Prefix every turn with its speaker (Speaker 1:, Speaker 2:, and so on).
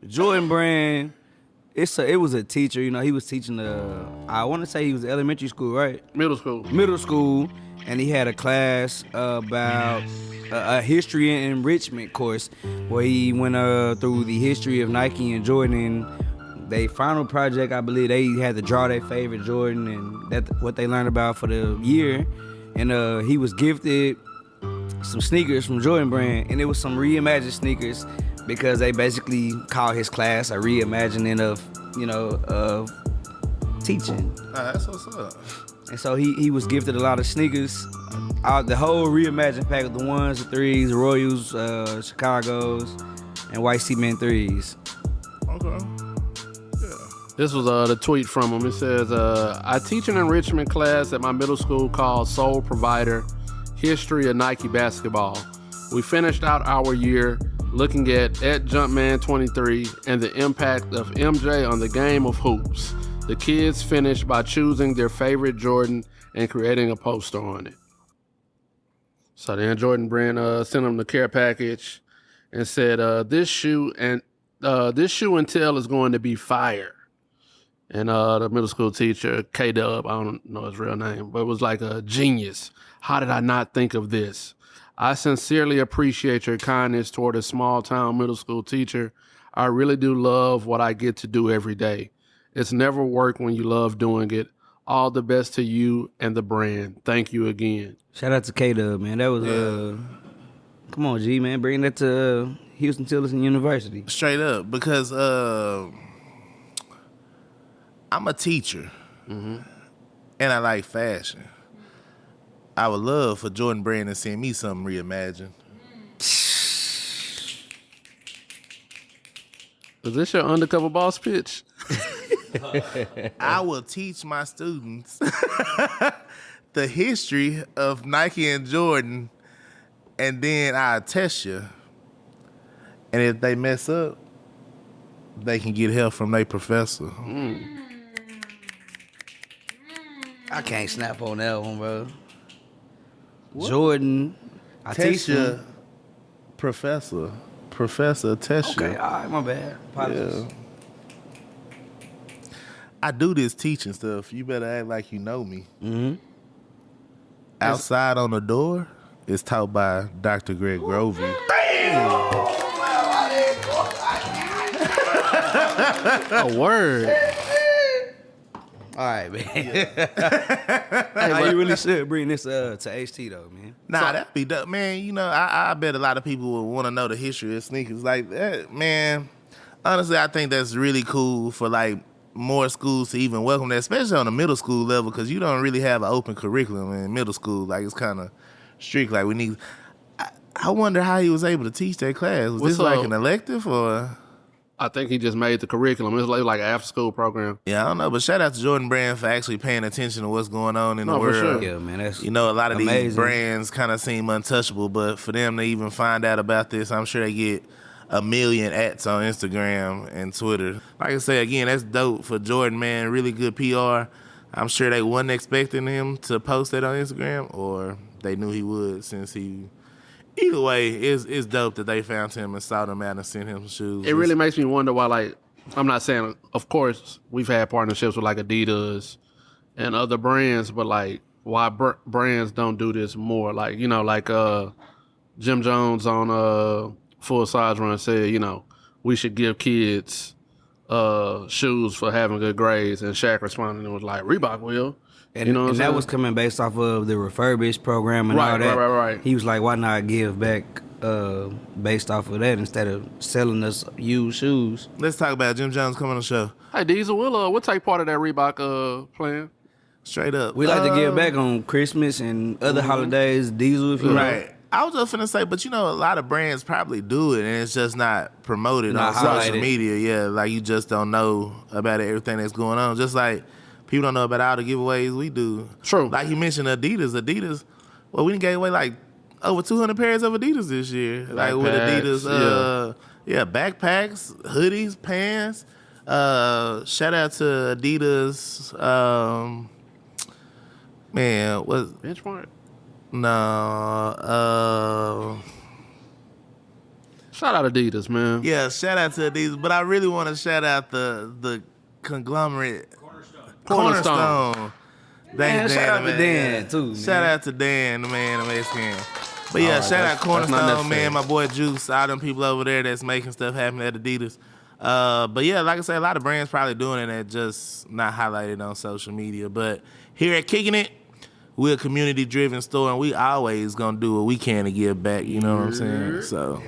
Speaker 1: Jordan Brand. It was a teacher. You know, he was teaching I want to say he was elementary school, right?
Speaker 2: Middle school.
Speaker 1: Middle school, and he had a class about a history and enrichment course where he went through the history of Nike and Jordan. And their final project, I believe, they had to draw their favorite Jordan and that what they learned about for the year. And he was gifted some sneakers from Jordan Brand, and it was some reimagined sneakers because they basically call his class a reimagining of, of teaching.
Speaker 3: That's what's up.
Speaker 1: And so he was gifted a lot of sneakers, the whole reimagined pack of the 1s, the 3s, the Royals, Chicagos, and white cement 3s.
Speaker 3: Okay.
Speaker 2: This was the tweet from him. It says, I teach an enrichment class at my middle school called Sole Provider, History of Nike Basketball. We finished out our year looking at Jumpman 23 and the impact of MJ on the game of hoops. The kids finished by choosing their favorite Jordan and creating a poster on it. So then Jordan Brand sent them the care package and said, this shoe and tell is going to be fire. And the middle school teacher, K-Dub, I don't know his real name, but it was like a genius. How did I not think of this? I sincerely appreciate your kindness toward a small-town middle school teacher. I really do love what I get to do every day. It's never work when you love doing it. All the best to you and the brand. Thank you again.
Speaker 1: Shout out to K-Dub, man. That was, come on, G, man. Bring that to Houston Tillerson University.
Speaker 3: Straight up, because I'm a teacher, and I like fashion. I would love for Jordan Brand to send me something reimagined.
Speaker 2: Is this your undercover boss pitch?
Speaker 3: I will teach my students the history of Nike and Jordan, and then I'll test you. And if they mess up, they can get help from their professor.
Speaker 1: I can't snap on that one, bro. What? Jordan, I
Speaker 3: Test
Speaker 1: teach
Speaker 3: your
Speaker 1: him.
Speaker 3: Professor test you.
Speaker 1: Okay, all right, my bad. Apologies.
Speaker 3: Yeah. I do this teaching stuff. You better act like you know me.
Speaker 1: Mm-hmm.
Speaker 3: Outside on the door is taught by Dr. Greg Grovey.
Speaker 2: A word.
Speaker 1: All right, man. Hey, you really should bring this to HT though, man.
Speaker 3: Nah, that'd be dope, man. You know, I bet a lot of people would want to know the history of sneakers like that, man. Honestly, I think that's really cool for like more schools to even welcome that, especially on the middle school level, because you don't really have an open curriculum in middle school. Like it's kind of strict. Like we need. I wonder how he was able to teach that class. Was this like an elective or?
Speaker 2: I think he just made the curriculum. It's like an after-school program.
Speaker 3: Yeah, I don't know, but shout out to Jordan Brand for actually paying attention to what's going on in the world.
Speaker 2: For sure.
Speaker 1: Yeah, man, that's
Speaker 3: a lot of
Speaker 1: amazing.
Speaker 3: These brands kind of seem untouchable, but for them to even find out about this, I'm sure they get a million ats on Instagram and Twitter. Like I say, again, that's dope for Jordan, man. Really good PR. I'm sure they wasn't expecting him to post that on Instagram, or they knew he would since he... Either way, it's dope that they found him and sought him out and sent him some shoes.
Speaker 2: It really makes me wonder why, like, I'm not saying, of course, we've had partnerships with, like, Adidas and other brands, but, like, why brands don't do this more. Like, you know, like Jim Jones on Full Size Run said, you know, we should give kids shoes for having good grades, and Shaq responded and was like, Reebok will.
Speaker 1: And,
Speaker 2: you know
Speaker 1: and that was coming based off of the refurbished program and all that.
Speaker 2: Right.
Speaker 1: He was like, why not give back based off of that instead of selling us used shoes?
Speaker 3: Let's talk about Jim Jones coming on the show.
Speaker 2: Hey, Diesel, we'll take part of that Reebok plan.
Speaker 3: Straight up.
Speaker 1: We like to give back on Christmas and other holidays, Diesel, if you
Speaker 3: right. I was just finna say, but you know, a lot of brands probably do it, and it's just not promoted on social media. Yeah, like you just don't know about everything that's going on. Just like people don't know about all the giveaways we do.
Speaker 2: True.
Speaker 3: Like you mentioned Adidas, well, we gave away like over 200 pairs of Adidas this year. Like with Adidas, backpacks, hoodies, pants. Shout out to Adidas. Man, what?
Speaker 2: Benchmark?
Speaker 3: No.
Speaker 2: Shout out Adidas, man.
Speaker 3: Yeah, shout out to these, but I really want to shout out the conglomerate Cornerstone.
Speaker 1: Man,
Speaker 3: Thanks,
Speaker 1: shout out to Dan,
Speaker 3: man.
Speaker 1: too, man.
Speaker 3: Shout out to Dan, the man, the Mexican. But yeah,
Speaker 1: All right,
Speaker 3: shout out
Speaker 1: that's not
Speaker 3: Cornerstone,
Speaker 1: necessary.
Speaker 3: man. My boy Juice, all them people over there that's making stuff happen at Adidas. But yeah, like I said, a lot of brands probably doing it and just not highlighted on social media. But here at Kicking It, we're a community-driven store, and we always gonna do what we can to give back. You know what I'm saying? So.